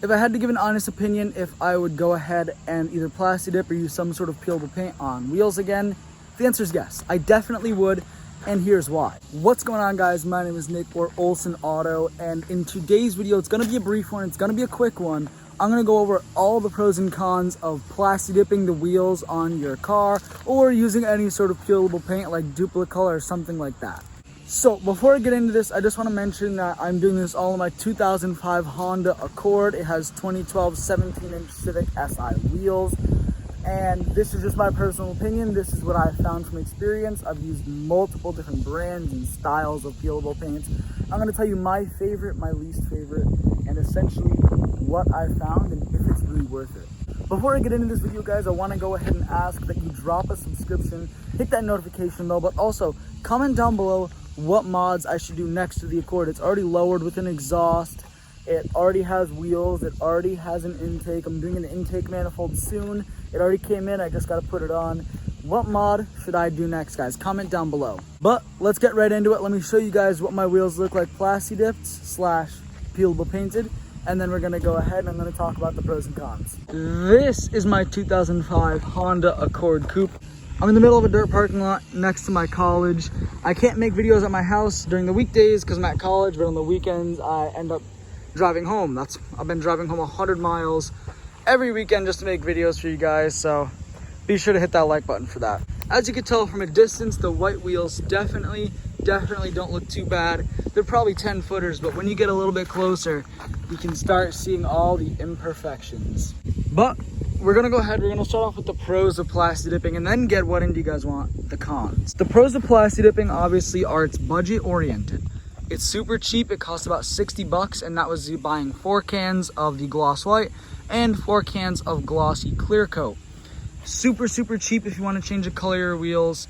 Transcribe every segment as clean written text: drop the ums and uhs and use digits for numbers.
If I had to give an honest opinion if I would go ahead and either PLASTIDIP or use some sort of peelable paint on wheels again, the answer is yes. I definitely would, and here's why. What's going on, guys? My name is Nick, or Olson Auto, and in today's video, it's gonna be a brief one, it's gonna be a quick one. I'm gonna go over all the pros and cons of PLASTIDIPing the wheels on your car or using any sort of peelable paint like Duplicolor or something like that. So before I get into this, I just want to mention that I'm doing this all on my 2005 Honda Accord. It has 2012 17-inch Civic Si wheels. And this is just my personal opinion. This is what I found from experience. I've used multiple different brands and styles of peelable paints. I'm going to tell you my favorite, my least favorite, and essentially what I found and if it's really worth it. Before I get into this video, guys, I want to go ahead and ask that you drop a subscription, hit that notification bell, but also comment down below what mods I should do next to the Accord. It's already lowered with an exhaust. It already has wheels. It already has an intake. I'm doing an intake manifold soon. It already came in. I just got to put it on. What mod should I do next, guys? Comment down below. But let's get right into it. Let me show you guys what my wheels look like, PLASTIDIPed / peelable painted. And then we're going to go ahead and I'm going to talk about the pros and cons. This is my 2005 Honda Accord Coupe. I'm in the middle of a dirt parking lot next to my college. I can't make videos at my house during the weekdays because I'm at college, but on the weekends I end up driving home. I've been driving home 100 miles every weekend just to make videos for you guys, so be sure to hit that like button for that. As you can tell from a distance, the white wheels definitely don't look too bad. They're probably 10 footers, but when you get a little bit closer, you can start seeing all the imperfections. But we're gonna go ahead, we're gonna start off with the pros of PLASTIDIPing and then get what do you guys want, the cons. The pros of PLASTIDIPing obviously are it's budget oriented. It's super cheap, it costs about 60 bucks, and that was you buying 4 cans of the gloss white and 4 cans of glossy clear coat. Super cheap if you want to change the color of your wheels.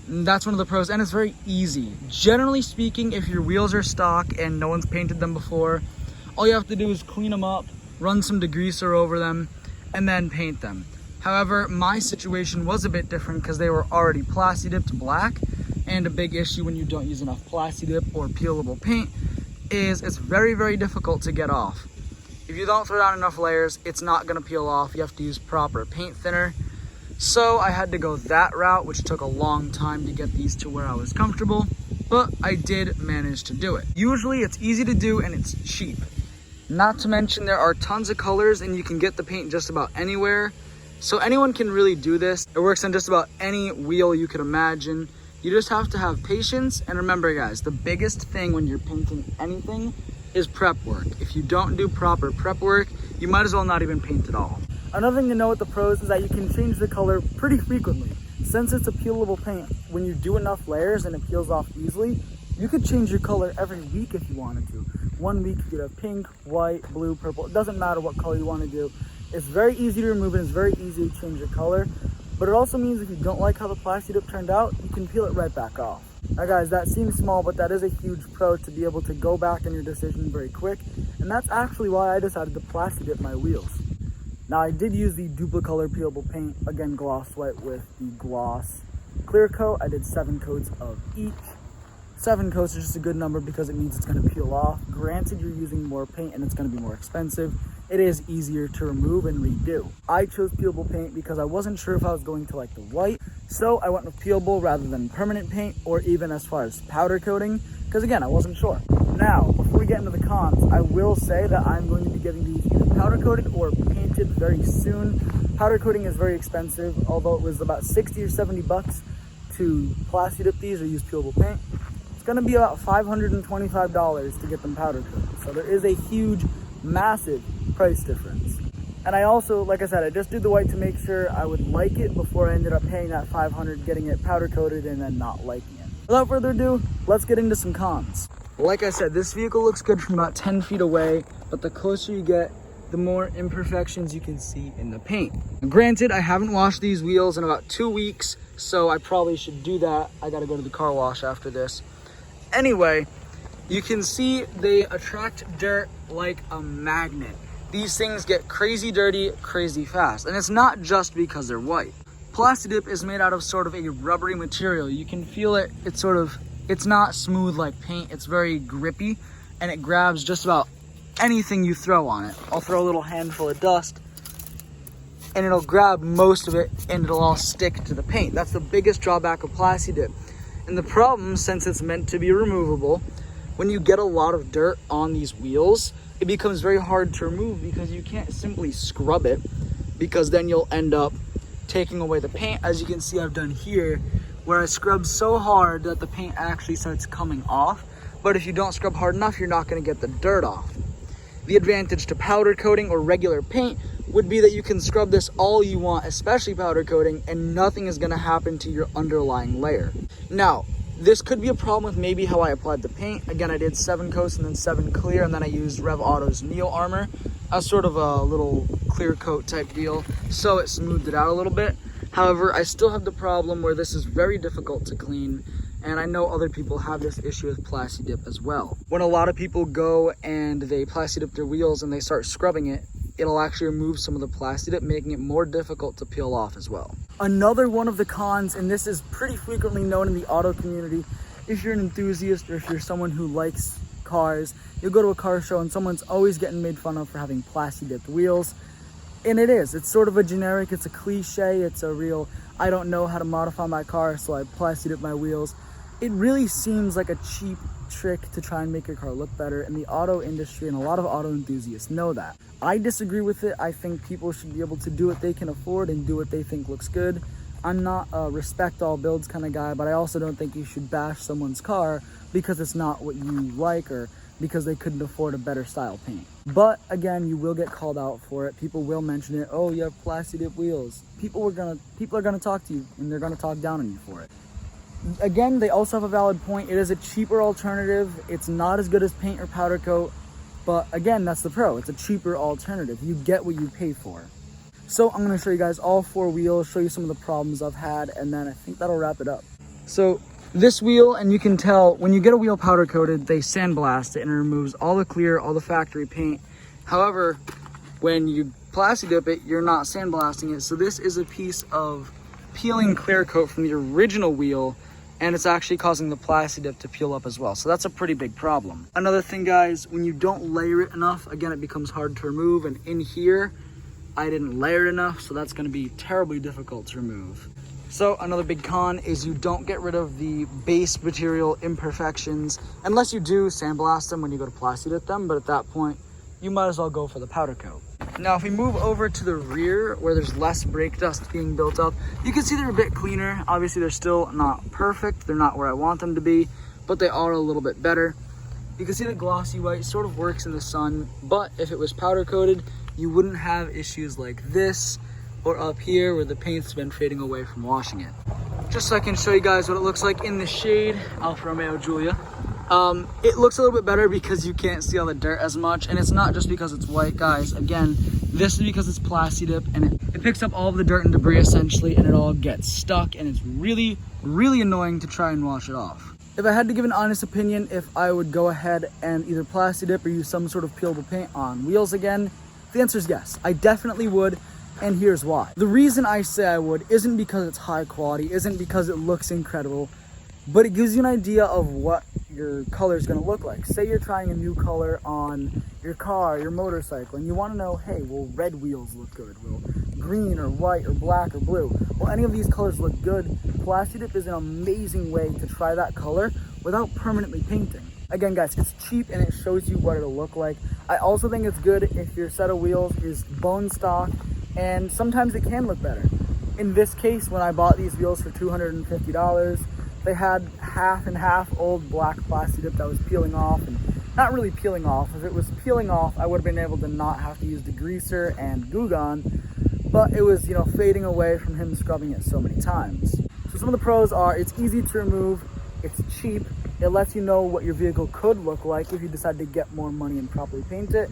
That's one of the pros, and it's very easy. Generally speaking, if your wheels are stock and no one's painted them before, all you have to do is clean them up, run some degreaser over them, and then paint them. However, my situation was a bit different because they were already PLASTIDIPed black, and a big issue when you don't use enough PLASTIDIP or peelable paint is it's very difficult to get off. If you don't throw down enough layers, it's not gonna peel off. You have to use proper paint thinner. So I had to go that route, which took a long time to get these to where I was comfortable, but I did manage to do it. Usually it's easy to do and it's cheap. Not to mention there are tons of colors and you can get the paint just about anywhere. So anyone can really do this. It works on just about any wheel you could imagine. You just have to have patience. And remember, guys, the biggest thing when you're painting anything is prep work. If you don't do proper prep work, you might as well not even paint at all. Another thing to know with the pros is that you can change the color pretty frequently. Since it's a peelable paint, when you do enough layers and it peels off easily, you could change your color every week if you wanted to. One week you could have pink, white, blue, purple. It doesn't matter what color you want to do. It's very easy to remove and it's very easy to change your color. But it also means if you don't like how the PLASTIDIP turned out, you can peel it right back off. Now guys, that seems small, but that is a huge pro to be able to go back on your decision very quick. And that's actually why I decided to PLASTIDIP my wheels. Now I did use the Duplicolor peelable paint, again gloss white with the gloss clear coat. I did 7 coats of each. 7 coats is just a good number because it means it's going to peel off. Granted, you're using more paint and it's going to be more expensive. It is easier to remove and redo. I chose peelable paint because I wasn't sure if I was going to like the white, so I went with peelable rather than permanent paint or even as far as powder coating, because again, I wasn't sure. Now, before we get into the cons, I will say that I'm going to be getting these either powder coated or painted very soon. Powder coating is very expensive, although it was about 60 or 70 bucks to PLASTIDIP these or use peelable paint. It's going to be about $525 to get them powder coated. So there is a huge, massive price difference. And I also, like I said, I just did the white to make sure I would like it before I ended up paying that $500, getting it powder coated and then not liking it. Without further ado, let's get into some cons. Like I said, this vehicle looks good from about 10 feet away, but the closer you get, the more imperfections you can see in the paint. Granted, I haven't washed these wheels in about 2 weeks, so I probably should do that. I gotta go to the car wash after this. Anyway, you can see they attract dirt like a magnet. These things get crazy dirty, crazy fast. And it's not just because they're white. PLASTIDIP is made out of sort of a rubbery material. You can feel it, it's not smooth like paint. It's very grippy and it grabs just about anything you throw on it. I'll throw a little handful of dust and it'll grab most of it and it'll all stick to the paint. That's the biggest drawback of PLASTIDIP. And the problem, since it's meant to be removable, when you get a lot of dirt on these wheels, it becomes very hard to remove because you can't simply scrub it, because then you'll end up taking away the paint. As you can see, I've done here where I scrub so hard that the paint actually starts coming off. But if you don't scrub hard enough, you're not going to get the dirt off. The advantage to powder coating or regular paint would be that you can scrub this all you want, especially powder coating, and nothing is going to happen to your underlying layer. Now, this could be a problem with maybe how I applied the paint. Again, I did 7 coats and then 7 clear, and then I used Rev Auto's Neo Armor as sort of a little clear coat type deal, so it smoothed it out a little bit. However, I still have the problem where this is very difficult to clean, and I know other people have this issue with PLASTIDIP as well. When a lot of people go and they PLASTIDIP their wheels and they start scrubbing it, it'll actually remove some of the PLASTIDIP, making it more difficult to peel off as well. Another one of the cons, and this is pretty frequently known in the auto community, if you're an enthusiast or if you're someone who likes cars, you'll go to a car show and someone's always getting made fun of for having PLASTIDIP wheels. And it is. It's sort of a generic, it's a cliche, it's a real, I don't know how to modify my car, so I PLASTIDIP my wheels. It really seems like a cheap trick to try and make your car look better, and the auto industry and a lot of auto enthusiasts know that. I disagree with it. I think people should be able to do what they can afford and do what they think looks good. I'm not a respect all builds kind of guy, but I also don't think you should bash someone's car because it's not what you like or because they couldn't afford a better style paint. But again, you will get called out for it. People will mention it. Oh, you have PLASTIDIP wheels. People are gonna talk to you, and they're gonna talk down on you for it. Again, they also have a valid point. It is a cheaper alternative. It's not as good as paint or powder coat, but again, that's the pro. It's a cheaper alternative. You get what you pay for. So I'm gonna show you guys all 4 wheels, show you some of the problems I've had, and then I think that'll wrap it up. So this wheel, and you can tell when you get a wheel powder coated, they sandblast it and it removes all the clear, all the factory paint. However, when you PLASTIDIP it, you're not sandblasting it. So this is a piece of peeling clear coat from the original wheel, and it's actually causing the PLASTIDIP to peel up as well. So that's a pretty big problem. Another thing, guys, when you don't layer it enough, again, it becomes hard to remove. And in here, I didn't layer it enough, so that's gonna be terribly difficult to remove. So another big con is you don't get rid of the base material imperfections, unless you do sandblast them when you go to PLASTIDIP them, but at that point, you might as well go for the powder coat. Now, if we move over to the rear where there's less brake dust being built up, you can see they're a bit cleaner. Obviously, they're still not perfect. They're not where I want them to be, but they are a little bit better. You can see the glossy white sort of works in the sun, but if it was powder coated, you wouldn't have issues like this or up here where the paint's been fading away from washing it. Just so I can show you guys what it looks like in the shade, Alfa Romeo Giulia. It looks a little bit better because you can't see all the dirt as much, and it's not just because it's white, guys. Again, this is because it's PLASTIDIP, and it picks up all of the dirt and debris essentially, and it all gets stuck, and it's really, really annoying to try and wash it off. If I had to give an honest opinion, if I would go ahead and either PLASTIDIP or use some sort of peelable paint on wheels again, the answer is yes. I definitely would, and here's why. The reason I say I would isn't because it's high quality, isn't because it looks incredible, but it gives you an idea of what your color is going to look like. Say you're trying a new color on your car, your motorcycle, and you want to know, hey, will red wheels look good? Will green or white or black or blue? Will any of these colors look good? PLASTIDIP is an amazing way to try that color without permanently painting. Again, guys, it's cheap and it shows you what it'll look like. I also think it's good if your set of wheels is bone stock, and sometimes it can look better. In this case, when I bought these wheels for $250, they had half and half old black PLASTIDIP that was peeling off, and not really peeling off. If it was peeling off, I would have been able to not have to use degreaser and Goo Gone, but it was, fading away from him scrubbing it so many times. So some of the pros are it's easy to remove, it's cheap, it lets you know what your vehicle could look like if you decide to get more money and properly paint it,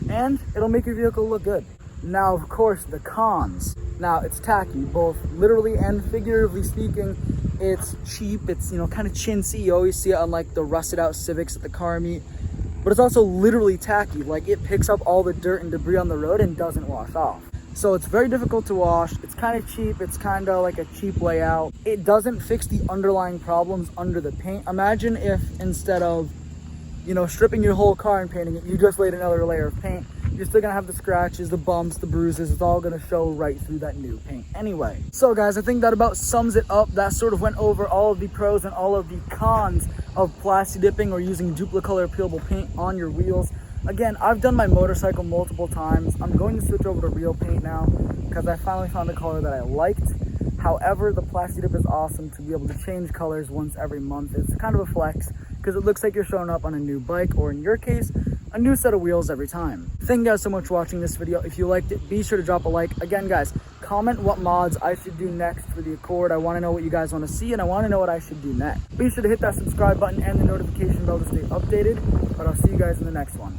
and it'll make your vehicle look good. Now, of course, the cons. Now, it's tacky, both literally and figuratively speaking. It's cheap, it's, kind of chintzy. You always see it on, like, the rusted out Civics at the car meet. But it's also literally tacky. Like, it picks up all the dirt and debris on the road and doesn't wash off. So it's very difficult to wash. It's kind of cheap. It's kind of like a cheap way out. It doesn't fix the underlying problems under the paint. Imagine if instead of you know, stripping your whole car and painting it, you just laid another layer of paint. You're still gonna have the scratches, the bumps, the bruises. It's all gonna show right through that new paint anyway. So guys, I think that about sums it up. That sort of went over all of the pros and all of the cons of Plastidiping or using Duplicolor peelable paint on your wheels. Again, I've done my motorcycle multiple times. I'm going to switch over to real paint now because I finally found a color that I liked. However, the Plastidip is awesome to be able to change colors once every month. It's kind of a flex because it looks like you're showing up on a new bike, or in your case, a new set of wheels every time. Thank you guys so much for watching this video. If you liked it, be sure to drop a like. Again, guys, comment what mods I should do next for the Accord. I want to know what you guys want to see, and I want to know what I should do next. Be sure to hit that subscribe button and the notification bell to stay updated, but I'll see you guys in the next one.